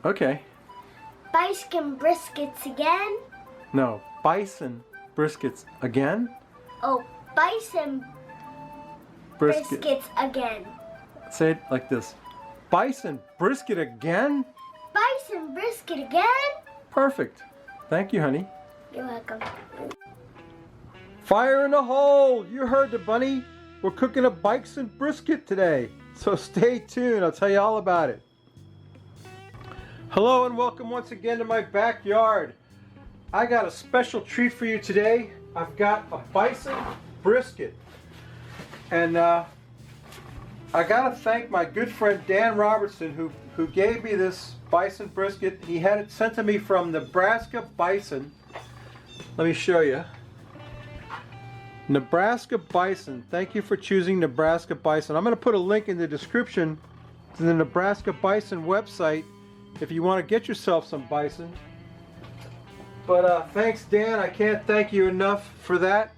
Okay. Bison briskets again. No, bison briskets again? Oh, bison briskets again. Say it like this. Bison brisket again? Bison brisket again? Perfect. Thank you, honey. You're welcome. Fire in the hole! You heard the bunny. We're cooking a bison brisket today. So stay tuned. I'll tell you all about it. Hello and welcome once again to my backyard. I got a special treat for you today. I've got a bison brisket. And I gotta thank my good friend Dan Robertson who gave me this bison brisket. He had it sent to me from Nebraska Bison. Let me show you. Nebraska Bison. Thank you for choosing Nebraska Bison. I'm going to put a link in the description to the Nebraska Bison website if you want to get yourself some bison. But thanks, Dan. I can't thank you enough for that.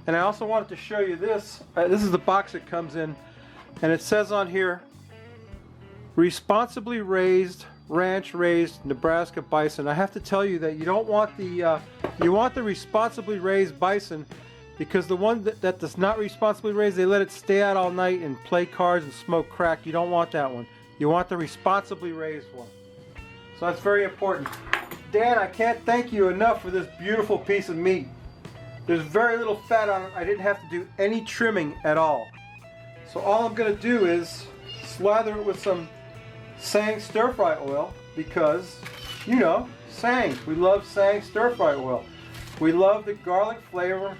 And I also wanted to show you this. This is the box it comes in. And it says on here, responsibly raised, ranch raised Nebraska bison. I have to tell you that you don't want the, you want the responsibly raised bison, because the one that does not responsibly raised, they let it stay out all night and play cards and smoke crack. You don't want that one. You want the responsibly raised one. So that's very important. Dan, I can't thank you enough for this beautiful piece of meat. There's very little fat on it. I didn't have to do any trimming at all. So all I'm going to do is slather it with some Sang stir-fry oil because, you know, Sang. We love Sang stir-fry oil. We love the garlic flavor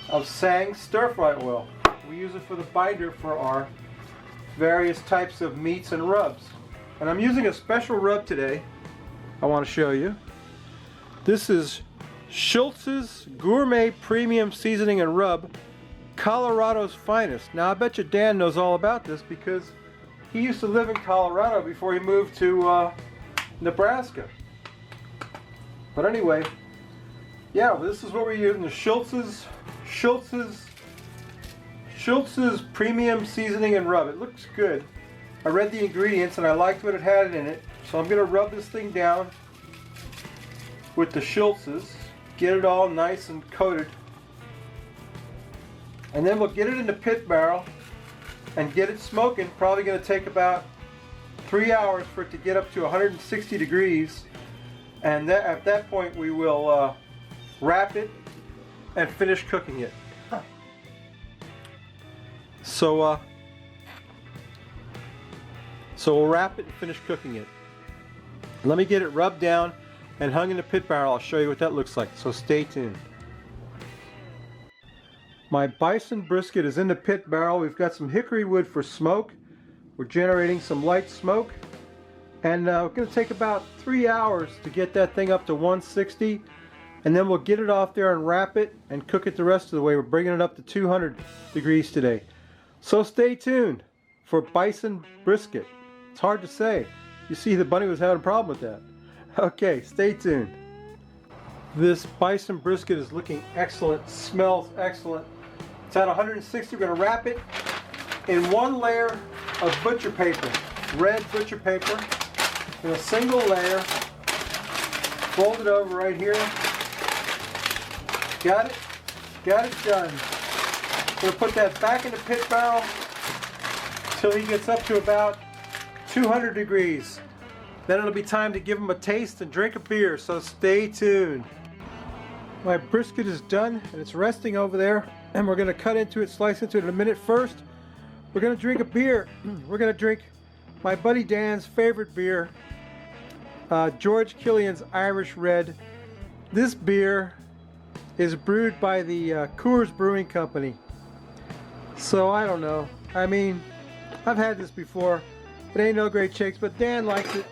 of Sang stir-fry oil. We use it for the binder for our various types of meats and rubs. And I'm using a special rub today. I want to show you. This is Schultz's Gourmet Premium Seasoning and Rub, Colorado's finest. Now I bet you Dan knows all about this because he used to live in Colorado before he moved to Nebraska. But anyway, yeah, this is what we're using, the Schultz's Premium Seasoning and Rub. It looks good. I read the ingredients and I liked what it had in it. So I'm going to rub this thing down with the Schultz's, get it all nice and coated. And then we'll get it in the pit barrel and get it smoking. Probably going to take about 3 hours for it to get up to 160 degrees. And at that point we will wrap it and finish cooking it. So we'll wrap it and finish cooking it. Let me get it rubbed down and hung in the pit barrel. I'll show you what that looks like, so stay tuned. My bison brisket is in the pit barrel. We've got some hickory wood for smoke. We're generating some light smoke. And we're going to take about 3 hours to get that thing up to 160. And then we'll get it off there and wrap it and cook it the rest of the way. We're bringing it up to 200 degrees today. So stay tuned for bison brisket. It's hard to say. You see, the bunny was having a problem with that. Okay, stay tuned. This bison brisket is looking excellent, smells excellent. It's at 160. We're going to wrap it in one layer of butcher paper, red butcher paper, in a single layer. Fold it over right here. Got it? Got it done. We're going to put that back in the pit barrel until he gets up to about 200 degrees. Then it'll be time to give him a taste and drink a beer, so stay tuned. My brisket is done and it's resting over there, and we're going to cut into it, slice into it in a minute. First, we're going to drink a beer. We're going to drink my buddy Dan's favorite beer, George Killian's Irish Red. This beer is brewed by the Coors Brewing Company. So I don't know. I mean, I've had this before. It ain't no great shakes, but Dan likes it.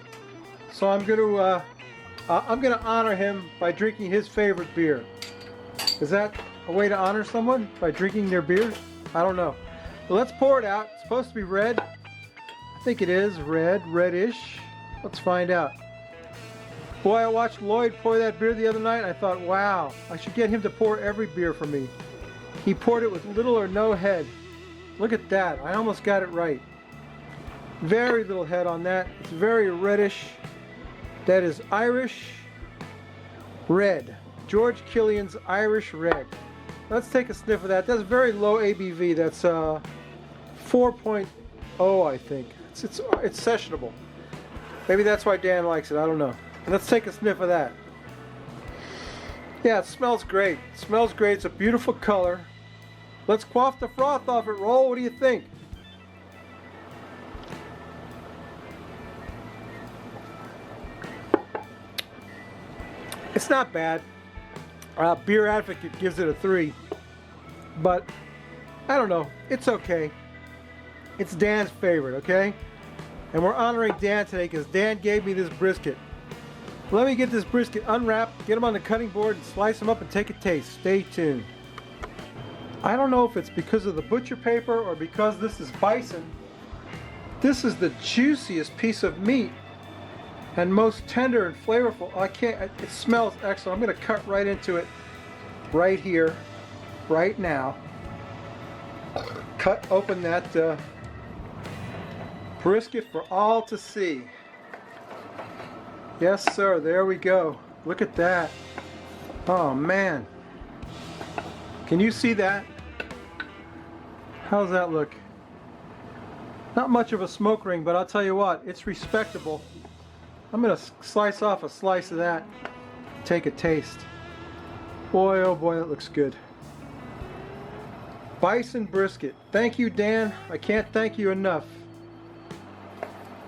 So I'm gonna honor him by drinking his favorite beer. Is that a way to honor someone, by drinking their beer? I don't know. Well, let's pour it out. It's supposed to be red. I think it is red, reddish. Let's find out. Boy, I watched Lloyd pour that beer the other night. I thought, wow, I should get him to pour every beer for me. He poured it with little or no head. Look at that. I almost got it right. Very little head on that. It's very reddish. That is Irish Red. George Killian's Irish Red. Let's take a sniff of that. That's very low ABV. That's 4.0, I think. It's sessionable. Maybe that's why Dan likes it. I don't know. Let's take a sniff of that. Yeah, it smells great. It smells great. It's a beautiful color. Let's quaff the froth off it, Roll. What do you think? It's not bad. Beer Advocate gives it a 3. But, I don't know. It's okay. It's Dan's favorite, okay? And we're honoring Dan today because Dan gave me this brisket. Let me get this brisket unwrapped, get him on the cutting board, and slice him up and take a taste. Stay tuned. I don't know if it's because of the butcher paper or because this is bison. This is the juiciest piece of meat and most tender and flavorful. It smells excellent. I'm going to cut right into it right here, right now. Cut open that brisket for all to see. Yes, sir. There we go. Look at that. Oh, man. Can you see that? How's that look? Not much of a smoke ring, but I'll tell you what, it's respectable. I'm going to slice off a slice of that. Take a taste. Boy, oh boy, that looks good. Bison brisket. Thank you, Dan. I can't thank you enough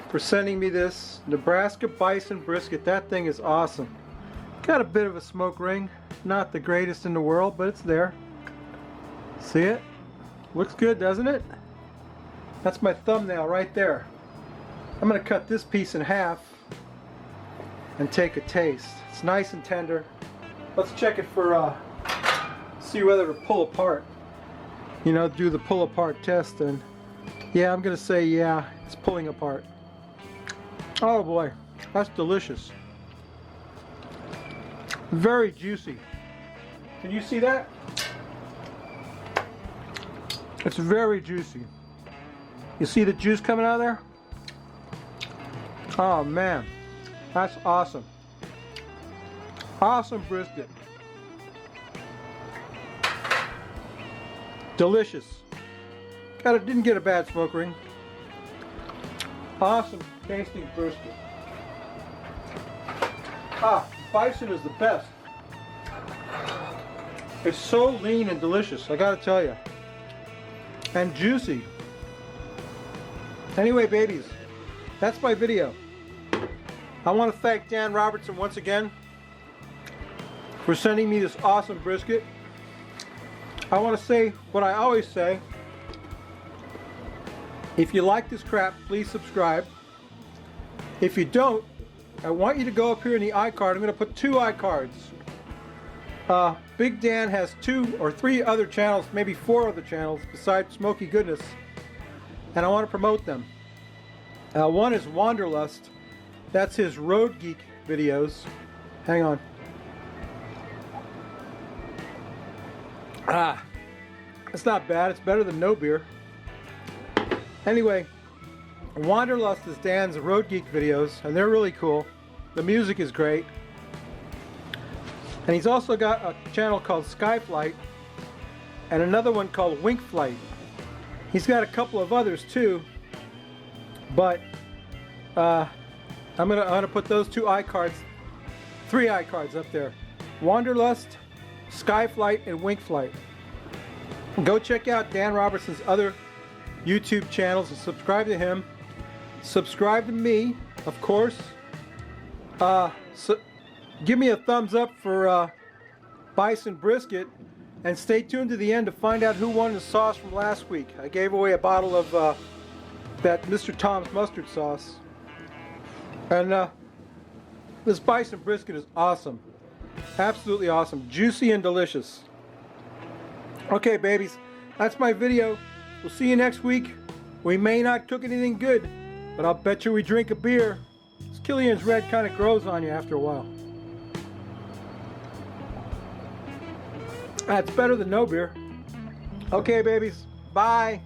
for sending me this Nebraska bison brisket. That thing is awesome. Got a bit of a smoke ring. Not the greatest in the world, but it's there. See it? Looks good, doesn't it? That's my thumbnail right there. I'm going to cut this piece in half and take a taste. It's nice and tender. Let's check it for see whether it'll pull apart. You know, do the pull apart test, and yeah, I'm going to say yeah, it's pulling apart. Oh boy, that's delicious. Very juicy. Can you see that? It's very juicy. You see the juice coming out of there? Oh man, that's awesome. Awesome brisket. Delicious. Didn't get a bad smoke ring. Awesome tasting brisket. Bison is the best. It's so lean and delicious, I gotta tell you. And juicy. Anyway, babies, that's my video. I want to thank Dan Robertson once again for sending me this awesome brisket. I want to say what I always say. If you like this crap, please subscribe. If you don't, I want you to go up here in the iCard. I'm going to put 2 iCards. Big Dan has 2 or 3 other channels, maybe 4 other channels besides Smoky Goodness, and I want to promote them. One is Wanderlust. That's his Road Geek videos. Hang on. It's not bad. It's better than no beer. Anyway, Wanderlust is Dan's Road Geek videos, and they're really cool. The music is great. And he's also got a channel called Skyflight and another one called Wink Flight. He's got a couple of others too, but I'm gonna put those 2 iCards, 3 iCards up there. Wanderlust, Skyflight, and Wink Flight. Go check out Dan Robertson's other YouTube channels and subscribe to him. Subscribe to me, of course. Give me a thumbs up for Bison Brisket, and stay tuned to the end to find out who won the sauce from last week. I gave away a bottle of that Mr. Tom's mustard sauce. And this Bison Brisket is awesome. Absolutely awesome. Juicy and delicious. Okay, babies, that's my video. We'll see you next week. We may not cook anything good, but I'll bet you we drink a beer. This Killian's Red kind of grows on you after a while. That's better than no beer. Okay, babies. Bye.